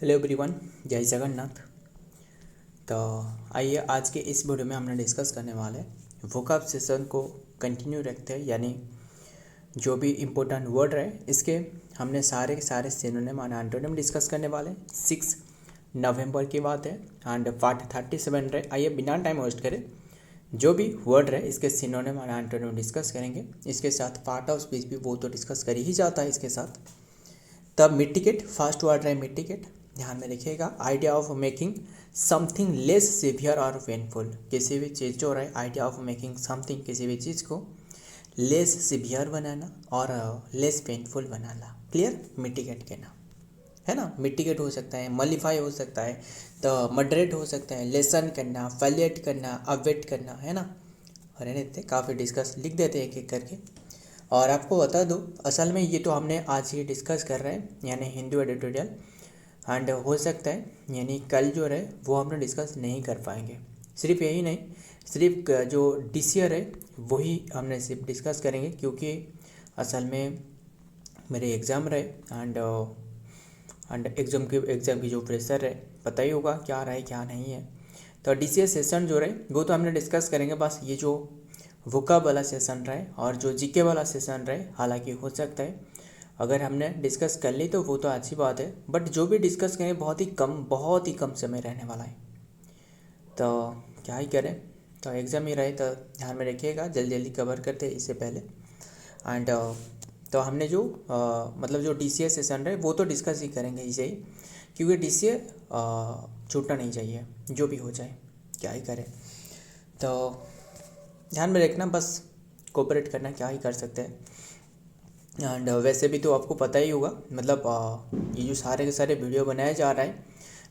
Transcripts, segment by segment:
Hello everyone, जय जगन्नाथ। तो आइए आज के इस वीडियो में हमने डिस्कस करने वाले वोकैब सेशन को कंटिन्यू रखते हैं, यानी जो भी इम्पोर्टेंट वर्ड रहे इसके हमने सारे के सारे सिनोनिम और एंटोनिम डिस्कस करने वाले 6 नवंबर की बात है एंड पार्ट 37 रहे। आइए बिना टाइम वेस्ट करें जो भी वर्ड रहे इसके सिनोनिम और एंटोनिम डिस्कस करेंगे। इसके साथ पार्ट ऑफ स्पीच भी वो तो डिस्कस कर ही जाता है इसके साथ। तब मिटिगेट, फर्स्ट वर्ड रहे मिटिगेट, ध्यान में रखिएगा। Idea of making something less severe और पेनफुल, किसी भी चीज़ जो रहे आइडिया ऑफ मेकिंग समथिंग, किसी भी चीज़ को लेस सिवियर बनाना और लेस पेनफुल बनाना। क्लियर, मिटिगेट कहना है ना। मिटिगेट हो सकता है, मलिफाई हो सकता है, तो मॉडरेट हो सकता है, लेसन करना, फैलिएट करना, अवेट करना, है ना। और रहने देते काफ़ी डिस्कस लिख देते हैं एक एक करके। और आपको बता दूँ असल में ये तो हमने आज ही डिस्कस कर रहे हैं, यानी हिंदू एडिटोरियल, एंड हो सकता है यानी कल जो रहे वो हम लोग डिस्कस नहीं कर पाएंगे। सिर्फ यही नहीं, सिर्फ जो DCR है वही हमने सिर्फ डिस्कस करेंगे, क्योंकि असल में मेरे एग्ज़ाम रहे एंड एग्ज़ाम की जो प्रेशर है पता ही होगा क्या रहा है क्या नहीं है। तो DCR सेशन जो रहे वो तो हमने डिस्कस करेंगे। बस ये जो वोकैब वाला सेशन रहे और जो GK वाला सेशन रहे, हालांकि हो सकता है अगर हमने डिस्कस कर ली तो वो तो अच्छी बात है, बट जो भी डिस्कस करें बहुत ही कम समय रहने वाला है। तो क्या ही करें, तो एग्ज़ाम ही रहे तो ध्यान में रखिएगा, जल्दी जल्दी कवर करते हैं इससे पहले। एंड तो हमने जो मतलब जो DCA सेशन रहे वो तो डिस्कस ही करेंगे इसे ही, क्योंकि DCA छूटना नहीं चाहिए, जो भी हो जाए क्या ही करें। तो ध्यान में रखना, बस कोऑपरेट करना, क्या ही कर सकते हैं। एंड वैसे भी तो आपको पता ही होगा, मतलब ये जो सारे के सारे वीडियो बनाए जा रहा है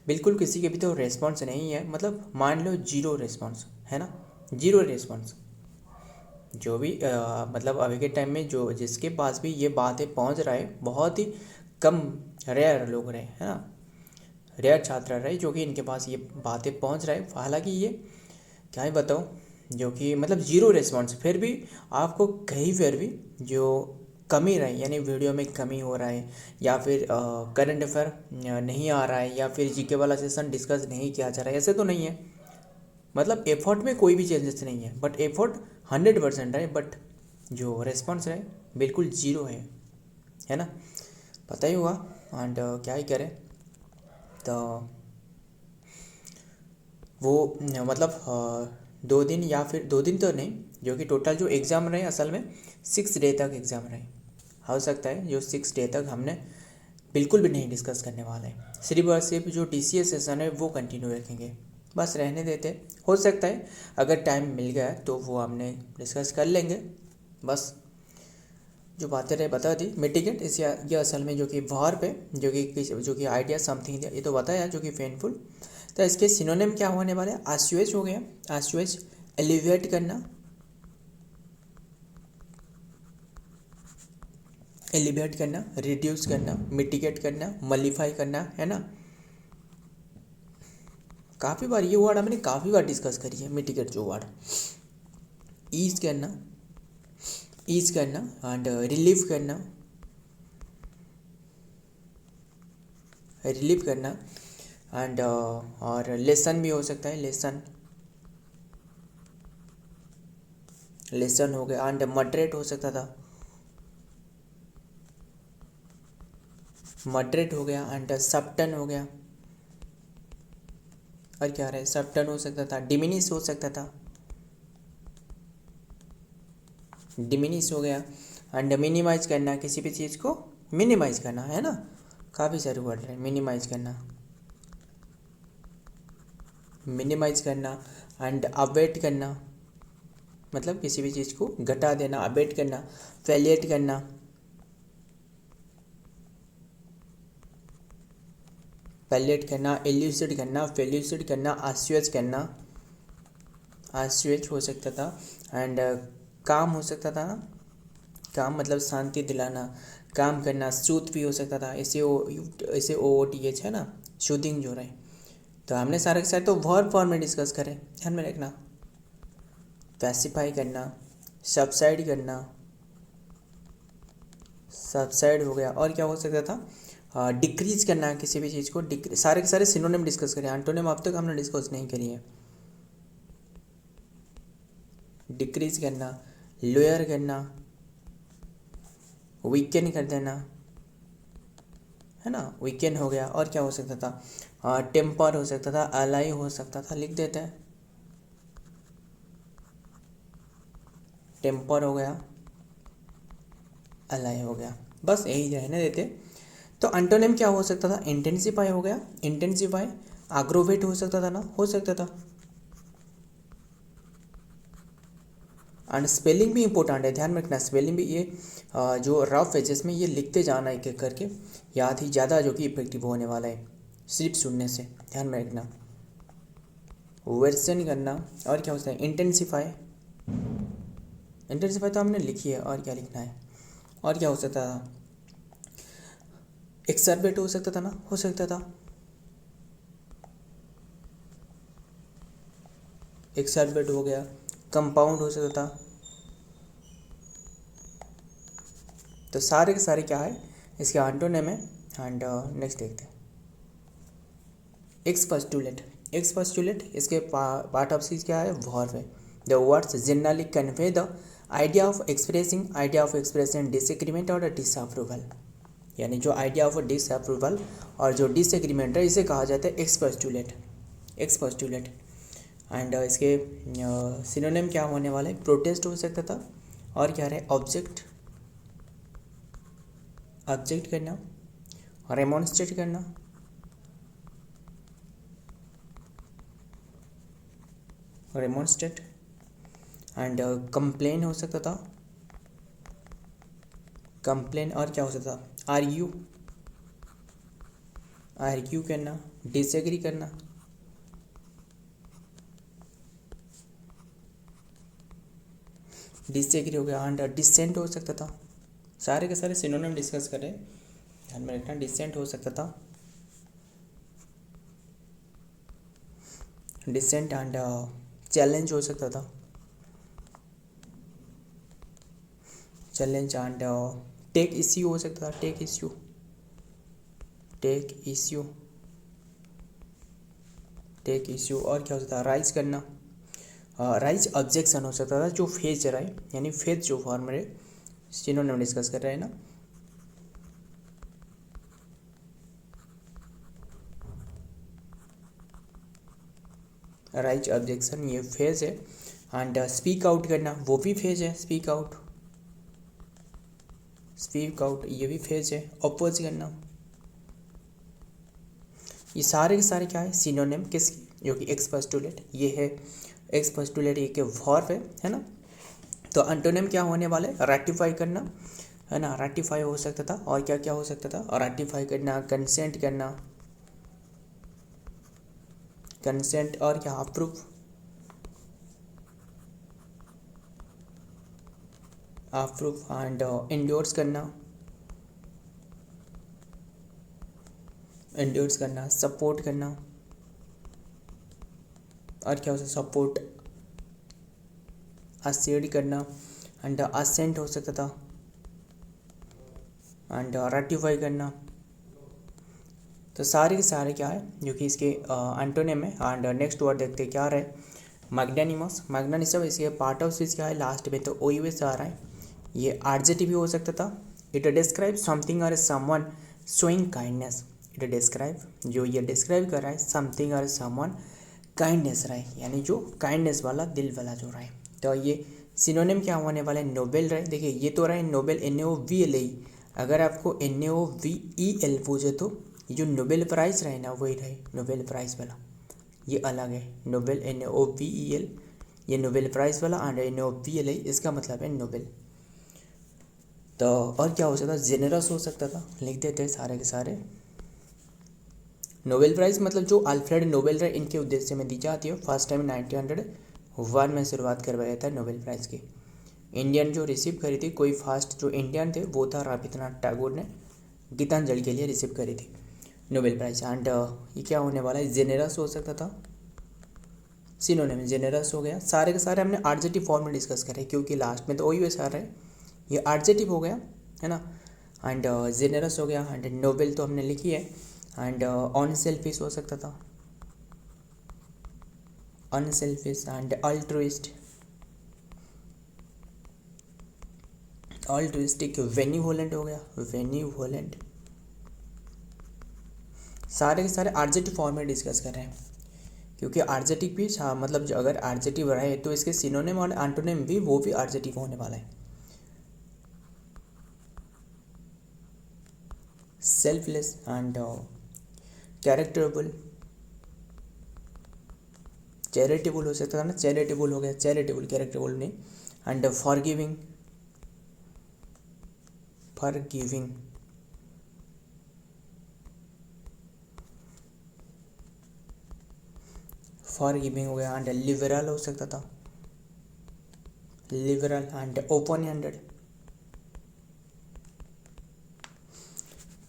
बिल्कुल किसी के भी तो रेस्पॉन्स नहीं है। मतलब मान लो 0 रेस्पॉन्स है ना, 0 रेस्पॉन्स। जो भी मतलब अभी के टाइम में जो जिसके पास भी ये बातें पहुंच रहा है बहुत ही कम रेयर लोग रहे, है ना, रेयर छात्र रहे जो कि इनके पास ये बातें पहुंच रहा है। हालांकि ये क्या ही बताऊँ, जो कि मतलब 0 रेस्पॉन्स, फिर भी आपको कहीं फिर भी जो कमी रही, यानी वीडियो में कमी हो रहा है, या फिर करंट अफेयर नहीं आ रहा है, या फिर GK वाला सेशन डिस्कस नहीं किया जा रहा है, ऐसे तो नहीं है। मतलब एफर्ट में कोई भी चेंजेस नहीं है, बट एफर्ट 100% है, बट जो रेस्पॉन्स है बिल्कुल 0 है ना, पता ही होगा। एंड क्या ही करें, तो वो मतलब 2 दिन या फिर 2 दिन तो नहीं, जो कि टोटल जो एग्ज़ाम रहे असल में 6 डे तक एग्ज़ाम रहे। हो सकता है जो 6 डे तक हमने बिल्कुल भी नहीं डिस्कस करने वाले हैं, सिर्फ और सिर्फ जो DCA सेशन है वो कंटिन्यू रखेंगे। बस रहने देते, हो सकता है अगर टाइम मिल गया तो वो हमने डिस्कस कर लेंगे। बस जो बातें रहे बता दी। मिटिगेट इस ये असल में जो कि वर्ब है, जो कि आइडिया समथिंग ये तो बताया, जो कि पेनफुल। तो इसके सिनोनिम क्या होने वाले हैं, आस्युएज हो गया, आस्युएज एलिवेट करना, एलिवेट करना, रिड्यूस करना, मिटिगेट करना, मलिफाई करना, है ना। काफ़ी बार ये वर्ड हमने काफ़ी बार डिस्कस करी है, मिटिगेट जो वर्ड। ईज करना एंड रिलीव करना एंड और लेसन भी हो सकता है, लेसन हो गया। एंड मॉडरेट हो सकता था, मॉडरेट हो गया। एंड सबटन हो गया, और क्या रहे, सबटन हो सकता था, डिमिनिश हो सकता था, डिमिनिश हो गया। एंड मिनिमाइज करना, किसी भी चीज़ को मिनिमाइज करना, है ना। काफ़ी सारे वर्ड रहे, मिनिमाइज करना एंड अवेट करना, मतलब किसी भी चीज़ को घटा देना, अवेट करना, फैलिएट करना, एल्यूसिड करना, फेल्यूसिड करना, आस्युएज हो सकता था। एंड काम हो सकता था ना, काम मतलब शांति दिलाना, काम करना। सूथ भी हो सकता था, ऐसे OOTH है ना, शूदिंग जो रहे। तो हमने सारे के सारे तो वर्ब फॉर्म में डिस्कस करें, ध्यान में रखना। पैसिफाई करना, सबसाइड करना, सबसाइड हो गया। और क्या हो सकता था, डिक्रीज करना है किसी भी चीज़ को, सारे के सारे सिनोनिम डिस्कस करें, एंटोनिम अब तक हमने डिस्कस नहीं करी है। डिक्रीज करना, लोअर करना, वीकेन कर देना, है ना, वीकेन हो गया। और क्या हो सकता था, टेम्पर हो सकता था, अलाई हो सकता था, लिख देते हैं टेम्पर हो गया, अलाई हो गया, बस यही रहने देते। तो एंटोनिम क्या हो सकता था, इंटेंसिफाई हो गया, इंटेंसिफाई, एग्रोवेट हो सकता था ना, हो सकता था। एंड स्पेलिंग भी इंपॉर्टेंट है, ध्यान में रखना स्पेलिंग भी, ये जो रफ है जिसमें ये लिखते जाना एक एक करके, याद ही ज़्यादा जो कि इफेक्टिव होने वाला है सिर्फ सुनने से, ध्यान में रखना। वर्सन करना, और क्या होता है, इंटेंसिफाई, इंटेंसिफाई तो हमने लिखी है, और क्या लिखना है। और क्या हो सकता था, एक्सरबेट हो सकता था ना, हो सकता था, एक्सरबेट हो गया, कंपाउंड हो सकता था। तो सारे के सारे क्या है, इसके एंटोनिम है। एंड नेक्स्ट देखते हैं एक्सपोस्टुलेट। एक्सपोस्टुलेट इसके पार्ट ऑफ स्पीच क्या है, वर्ब है। The words generally convey the idea of expressing disagreement और डिसअप्रूवल, यानी जो आइडिया ऑफ डिसअप्रूवल और जो डिसएग्रीमेंट है इसे कहा जाता है एक्सपोस्टुलेट, एक्सपोस्टुलेट। एंड इसके सिनोनिम क्या होने वाला है, प्रोटेस्ट हो सकता था, और क्या रहे, ऑब्जेक्ट, ऑब्जेक्ट करना, रेमोन्स्ट्रेट करना, रेमोन्स्ट्रेट। एंड कंप्लेन हो सकता था, कंप्लेन। और क्या हो सकता था, आर्ग्यू, आर्ग्यू करना, डिसएग्री करना, डिसएग्री हो गया। एंड डिसेंट हो सकता था, सारे के सारे सिनोनिम डिस्कस करें, ध्यान में रखना। डिसेंट हो सकता था, डिसेंट। एंड चैलेंज हो सकता था, चैलेंज। एंड टेक इश्यू हो सकता था, tech issue, tech issue, tech issue. और क्या हो सकता है, राइज करना, राइज ऑब्जेक्शन हो सकता था, जो फेज रहा है, यानी फेज जो फॉर्म रहे, सिनोनिम डिस्कस कर रहे हैं ना। राइज ऑब्जेक्शन ये फेज है। एंड स्पीक आउट करना, वो भी फेज है, स्पीक आउट, स्पीक आउट ये भी फेज है। अपोज करना, ये सारे के सारे क्या है, सिनोनिम किसकी, जो कि एक्सपोस्टुलेट ये है, एक्सपोस्टुलेट ये के वर्ब है ना। तो एंटोनिम क्या होने वाला है, रैटिफाई करना, है ना, रैटिफाई हो सकता था। और क्या क्या हो सकता था, रैटिफाई करना, कंसेंट करना, कंसेंट। और क्या, अप्रूव, अप्रूव। एंड एंडोर्स करना, एंडोर्स करना, सपोर्ट करना। और क्या हो सकता, सपोर्ट, असेड करना। एंड असेंट हो सकता था, एंड रैटिफाई करना। तो सारे के सारे क्या है, जो कि इसके एंटोनिम है। एंड नेक्स्ट वर्ड देखते क्या रहे, मैग्नानिमस, मैग्नानिमस इसके पार्ट ऑफ स्पीच क्या है, लास्ट में तो ओयूएस आ रहा है, ये एडजेक्टिव भी हो सकता था। इट डिस्क्राइब समथिंग और someone showing kindness, it describe, जो ये डिस्क्राइब कर रहा है समथिंग और समवन काइंडनेस रहा है, यानी जो काइंडनेस वाला, दिल वाला जो रहा है। तो ये सिनोनिम क्या होने वाला है, नोबेल रहे। देखिए ये तो रहा है नोबेल, NOVEL, अगर आपको NOVEL पूछे तो ये जो नोबेल प्राइज़ रहे ना वही रहे, नोबेल प्राइज़ वाला, ये अलग है। नोबेल NOVEL ये नोबेल प्राइज़ वाला, एंड NOVEL इसका मतलब है नोबेल। तो और क्या हो सकता है, जेनरस हो सकता था, लिख देते हैं सारे के सारे। नोबेल प्राइज़ मतलब जो अल्फ्रेड नोबेल रहे इनके उद्देश्य में दी जाती है। फर्स्ट टाइम 1901 में शुरुआत करवाया था नोबेल प्राइज़ की। इंडियन जो रिसीव करी थी, कोई फर्स्ट जो इंडियन थे वो था रविंद्रनाथ टैगोर ने, गीतांजलि के लिए रिसीव करी थी नोबेल प्राइज़। एंड ये क्या होने वाला है, जेनेरस हो सकता था, सिनोनिम जेनेरस हो गया। सारे के सारे हमने एडजेक्टिव फॉर्म में डिस्कस करे, क्योंकि लास्ट में तो OUS आ रहा है, ये एडजेक्टिव हो गया, है ना। एंड जेनरस हो गया, एंड नोबल तो हमने लिखी है, एंड अनसेल्फिश हो सकता था, unselfish, and altruist, altruistic, benevolent हो गया, बेनिवोलेंट। सारे के सारे आर्जेटिव फॉर्म में डिस्कस कर रहे हैं, क्योंकि आर्जेटिव भी मतलब जो अगर आर्जेटिव रहे तो इसके सिनोनिम और एंटोनिम भी वो भी आर्जेटिव होने वाला है। सेल्फलेस एंड कैरेक्टरेबल, चैरिटेबल हो सकता था ना, चैरिटेबल हो गया, चैरिटेबल, कैरेक्टरेबल नहीं। एंड फॉरगिविंग, फॉरगिविंग, फॉरगिविंग हो गया। एंड लिबरल हो सकता था, liberal. And open handed,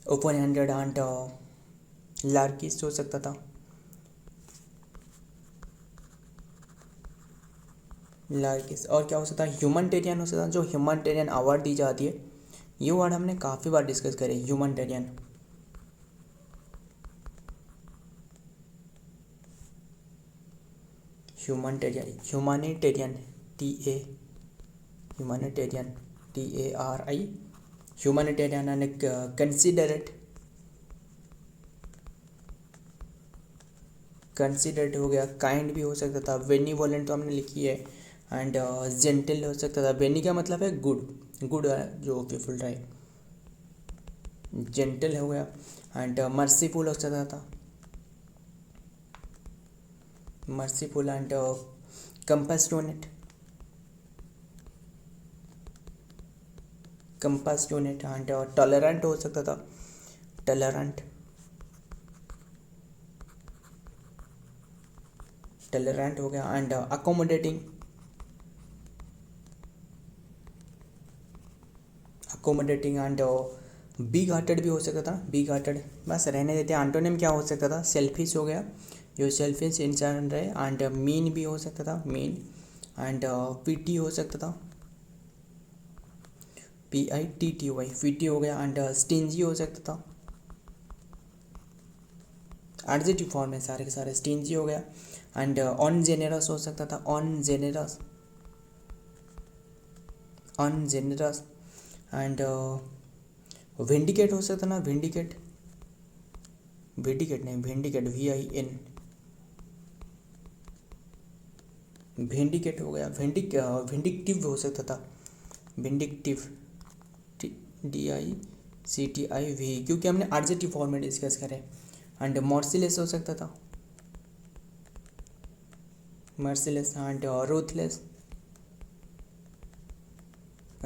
open handed. And लार्किस्ट हो सकता था, लार्किस्ट। और क्या हो सकता है, ह्यूमनिटेरियन हो सकता है, जो ह्यूमनिटेरियन अवार्ड दी जाती है, ये वर्ड हमने काफ़ी बार डिस्कस करे, humanitarian. Humanitarian, humanitarian, TA, humanitarian, TARI, humanitarian. And considerate, considerate हो गया, काइंड भी हो सकता था, बेनिवोलेंट तो हमने लिखी है। एंड जेंटल हो सकता था, बेनी का मतलब है गुड, गुड जो पीपल रहे, जेंटल हो गया। एंड मर्सीफुल हो सकता था, merciful. And compassionate, compassionate. And tolerant हो सकता था, टॉलरेंट, टॉलरेंट हो गया। And accommodating, accommodating. And big hearted भी हो सकता था, बिग हार्टेड। बस रहने देते हैं। एंटोनिम क्या हो सकता था, सेल्फिश हो गया, जो सेल्फिश इंसान रहे। एंड मीन भी हो सकता था, मीन। एंड पीटी हो सकता था, PITTY, पीटी हो गया। एंड स्टिंजी हो सकता था, एडजेक्टिव फॉर्म में सारे के सारे, स्टिंजी हो गया। एंड अनजेनरस हो सकता था, अनजेनरस, अनजेनरस। एंड विंडिकेट हो सकता ना, विंडिकेट, विंडिकेट नहीं, विंडिकेट, VIN, विंडिकेट हो गया। विंडिक्टिव हो सकता था, विंडिक्टिव, DICTIV, क्योंकि हमने एडजेक्टिव फॉर्म में डिस्कस करे। एंड मर्सीलेस हो सकता था, merciless. And ruthless,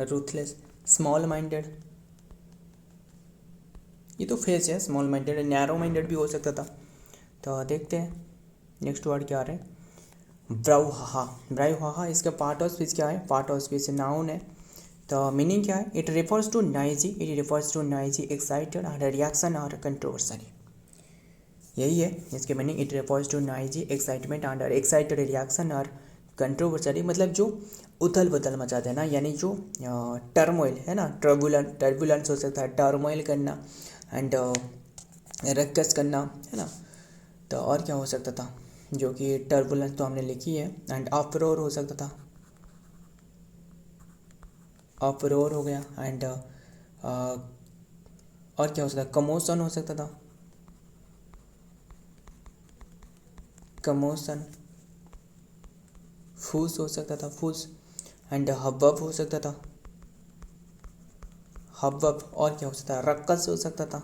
ruthless. Small minded, ये तो फेस है, स्मॉल माइंडेड। नैरो माइंडेड भी हो सकता था। तो देखते हैं नेक्स्ट वर्ड क्या आ रहा है। ब्राउहाहा, ब्राउहाहा, इसका पार्ट ऑफ स्पीच क्या है, पार्ट ऑफ स्पीच नाउन है। तो मीनिंग क्या है, it refers to noisy, it refers to noisy, excited और रिएक्शन और कंट्रोवर्सी, यही है इसके meaning. It refers to noisy, excitement and excited reaction और कंट्रोवर्सी, मतलब जो उथल पुथल मचाते हैं ना, यानी जो टर्मोइल है ना, टर्बुलेंस हो सकता है, टर्मोइल करना। एंड रक्कस करना, है ना। तो और क्या हो सकता था, जो कि टर्बुलेंस तो हमने लिखी है। एंड अफरोर हो सकता था, अफरोर हो गया। एंड और क्या हो सकता है, कमोशन हो सकता था, कमोशन। फूस हो सकता था, फूस। एंड हब्बब हो सकता था, हब्बब। और क्या हो सकता है, रक्कस हो सकता था,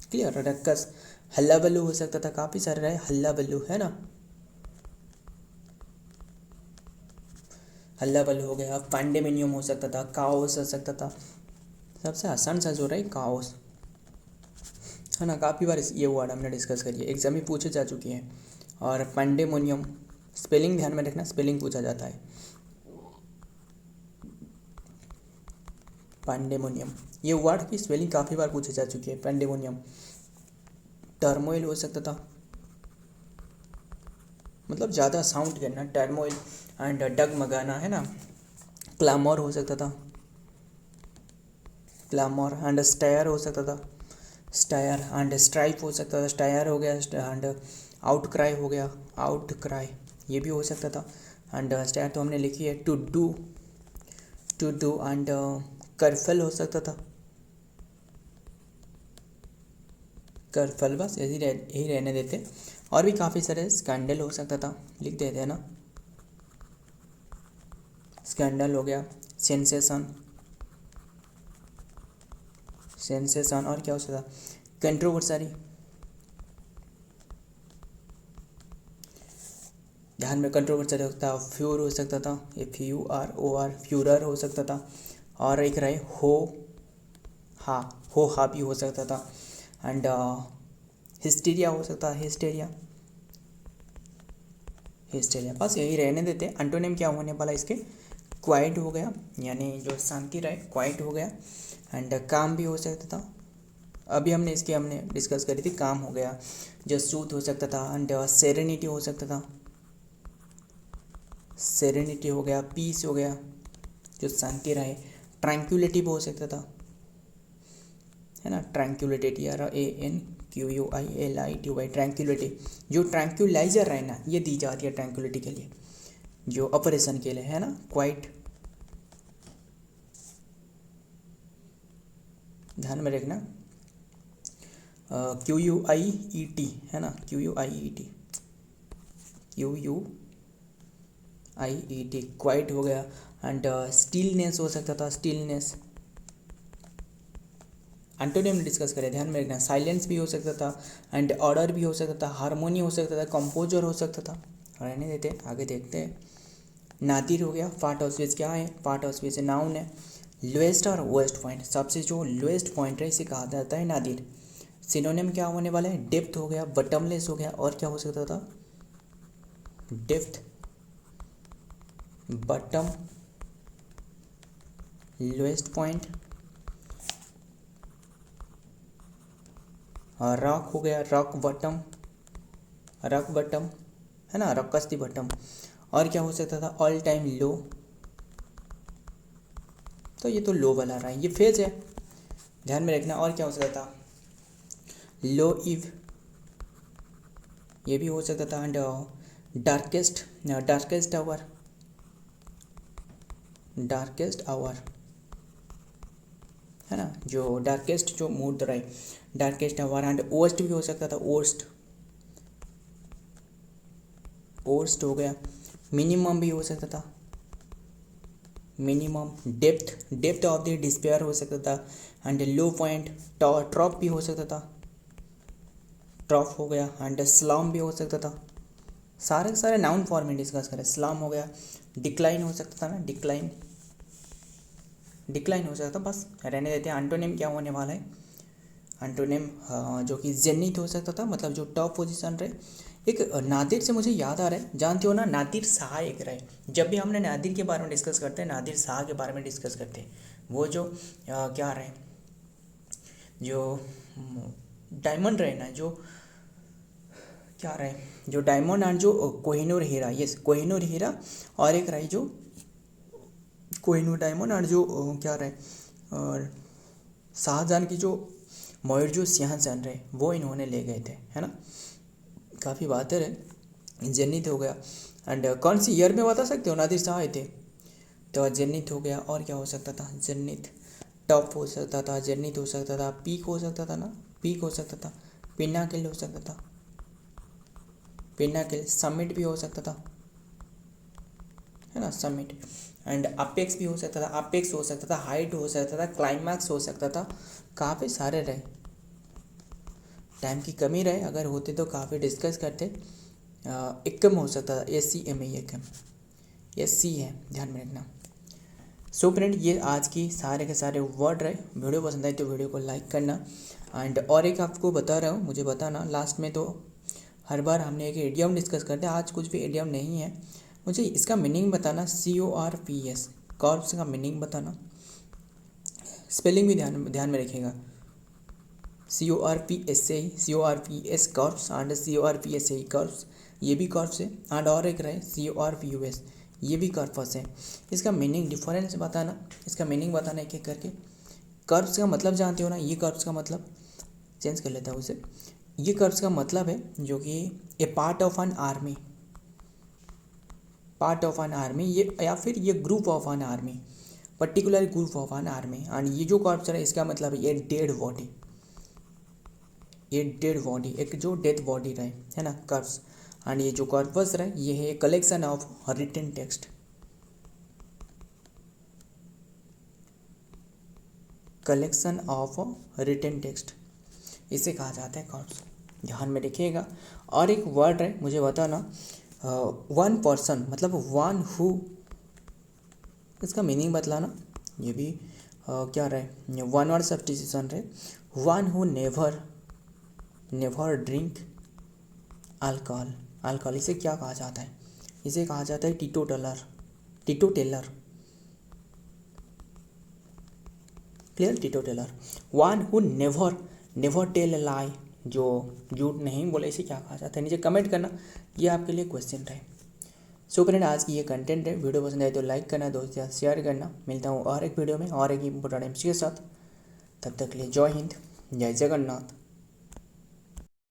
क्लियर, रक्कस। हल्ला बल्लू हो सकता था, काफ़ी सारे रहे, हल्ला बल्लू, है ना, हल्ला बल्लू हो गया। पैंडेमिनियम हो सकता था, काओस हो सकता था, सबसे आसान सा जो रहा है काओस, है ना। काफ़ी बार ये वर्ड हमने डिस्कस करी है, एग्जाम में पूछे जा चुकी हैं। और पैंडेमोनियम, स्पेलिंग ध्यान में रखना, स्पेलिंग पूछा जाता है। पैंडेमोनियम, ये वर्ड की स्पेलिंग काफ़ी बार पूछी जा चुकी है, पैंडेमोनियम। टर्मोइल हो सकता था, मतलब ज़्यादा साउंड करना, टर्मोइल। एंड डगमगाना, है ना, क्लामोर हो सकता था, क्लैमर एंड स्टायर हो सकता था, स्टायर एंड स्ट्राइप हो सकता था, स्टायर हो गया एंड आउटक्राई हो गया, आउटक्राई ये भी हो सकता था। एंड स्टायर तो हमने लिखी है, टू डू एंड करफल हो सकता था, करफल, बस यही रहने देते। और भी काफ़ी सारे, स्कैंडल हो सकता था, लिख देते हैं ना, स्कैंडल हो गया, सेंसेशन, और क्या हो सकता था, कंट्रोवर्सरी, ध्यान में कंट्रोवर्सरी हो सकता था, फ्यूर हो सकता था, FUROR, फ्यूरर हो सकता था। और एक रहे हो हा भी हो सकता था। एंड हिस्टीरिया हो सकता है, हिस्टेरिया, बस यही रहने देते। एंटोनिम क्या होने वाला इसके, क्वाइट हो गया, यानी जो शांति रहे, क्वाइट हो गया। एंड काम भी हो सकता था, अभी हमने डिस्कस करी थी, काम हो गया। जो सूद हो सकता था। एंड सेरेनिटी हो सकता था, सेरेनिटी हो गया, पीस हो गया, जो शांति रहे। ट्रैंक्विलिटी भी हो सकता था, है ना, ट्रैंक्विलिटी, TRANQUILITY, ट्रैंक्विलिटी, जो ट्रैंक्विलाइजर है ना, ये दी जाती है ट्रैंक्विलिटी के लिए, जो ऑपरेशन के लिए, है ना, क्वाइट, ध्यान में रखना। QUIET, है ना, QUIET, क्वाइट हो गया। एंड स्टीलनेस हो सकता था, स्टीलनेस, एंटोनिम डिस्कस करें, ध्यान में रखना। साइलेंस भी हो सकता था, एंड ऑर्डर भी हो सकता था, हारमोनी हो सकता था, कंपोजर हो सकता था। रहने देते, आगे देखते हैं। नादिर हो गया, पार्ट ऑफ स्पीच क्या है, पार्ट ऑफ स्पीच नाउन है। लोएस्ट और वर्स्ट पॉइंट, सबसे जो लोएस्ट पॉइंट है इसे कहा जाता है नादिर। सिनोनिम क्या होने वाला है, डेप्थ हो गया, बटमलेस हो गया, और क्या हो सकता था, depth, bottom, lowest point. Rock हो गया, रॉक बटम, है ना, रॉकस्ती बटम। और क्या हो सकता था, ऑल टाइम लो, तो ये तो लो वाला रहा है, ये फेज है, ध्यान में रखना। और क्या हो सकता था, लो इव, ये भी हो सकता था। एंड डार्केस्ट आवर, है ना, जो डार्केस्ट जो मूड रहे, डार्केस्ट आवर। एंड ओस्ट भी हो सकता था, ओस्ट हो गया। मिनिमम भी हो सकता था, minimum. Depth of the despair हो सकता था। एंड लो पॉइंट, ट्रॉप भी हो सकता था, ट्रॉप हो गया। एंड स्लम भी हो सकता था, सारे के सारे नाउन फॉर्म में डिस्कस करें। स्लम हो गया, डिक्लाइन हो सकता था ना, डिक्लाइन हो सकता था, बस रहने देते हैं। एंटोनिम क्या होने वाला है, एंटोनिम जो कि जेनिथ हो सकता था, मतलब जो टॉप पोजीशन रहे। एक नादिर से मुझे याद आ रहा है, जानते हो ना, नादिर शाह एक रहे। जब भी हमने नादिर के बारे में डिस्कस करते हैं, नादिर शाह के बारे में डिस्कस करते हैं, वो जो क्या रहे, जो डायमंड रहे ना, जो क्या रहे, जो डायमंड एंड जो कोहिनूर हीरा, यस, कोहिनूर हीरा। और एक रही जो कोहिनूर डायमंड एंड जो क्या रहे, और शाहजहां की जो मयूर जो सिंहासन रहे, वो इन्होंने ले गए थे, है ना, काफ़ी बातें रहे। जेनिथ हो गया। एंड कौन सी ईयर में बता सकते हो नादिर शाह आए थे, तो जेनिथ हो गया। और क्या हो सकता था, जेनिथ, टॉप हो सकता था, जेनिथ हो सकता था, पीक हो सकता था ना, पीक हो सकता था, पिनाकिल हो सकता था, पिनाकिल, समिट भी हो सकता था, है ना, समिट। एंड अपेक्स भी हो सकता था, अपेक्स हो सकता था, हाइट हो सकता था, क्लाइमैक्स हो सकता था, काफ़ी सारे रहे। टाइम की कमी रहे, अगर होते तो काफ़ी डिस्कस करते। एकम हो सकता था, SCM है, एकम, SC है, ध्यान में रखना। सो फ्रेंड, ये आज की सारे के सारे वर्ड रहे। वीडियो पसंद आई तो वीडियो को लाइक करना। एंड और एक आपको बता रहा हूँ, मुझे बताना, लास्ट में तो हर बार हमने एक इडियम डिस्कस करते हैं, आज कुछ भी इडियम नहीं है, मुझे इसका मीनिंग बताना। CORPS, कॉर्प्स का मीनिंग बताना, स्पेलिंग भी ध्यान में रखिएगा। CORPS corps and CORPSAE corps, ये भी कॉर्प्स है। एंड और एक रहे CORPUS, ये भी कॉर्पस है। इसका मीनिंग डिफरेंस बताना, इसका मीनिंग बताना एक एक करके। कर्व्स का मतलब जानते हो ना, ये कर्व्स का मतलब चेंज कर लेता हूँ उसे। ये कर्व्स का मतलब है जो कि a part of an army, part of an army, ये या फिर ये group of an army, particular group of an army. And ये जो कर्व्स है इसका मतलब है ये डेड बॉडी, ये डेड बॉडी, एक जो डेथ बॉडी रहे है ना, कर्व्स। एंड ये जो कर्व्स रहे ये है collection of written text, collection of written text, इसे कहा जाता है कर्व्स, ध्यान में रखिएगा। और एक वर्ड है, मुझे बताना, वन पर्सन मतलब वन हु, इसका मीनिंग बतलाना। ये भी क्या रहे, वन वर्ड सब्स्टिट्यूशन रहे, one who never never drink alcohol, alcohol इसे क्या कहा जाता है, इसे कहा जाता है teetotaler, teetotaler, clear, teetotaler. One who never never tell lie, जो झूठ नहीं बोले, इसे क्या कहा जाता है, नीचे कमेंट करना, ये आपके लिए क्वेश्चन रहे। सो फ्रेंड, आज की ये कंटेंट है, वीडियो पसंद आए तो लाइक करना, दोस्त या शेयर करना। मिलता हूँ और एक वीडियो में और एक इम्पोर्टेंट एमसी के साथ, तब तक के लिए जय हिंद, जय जगन्नाथ।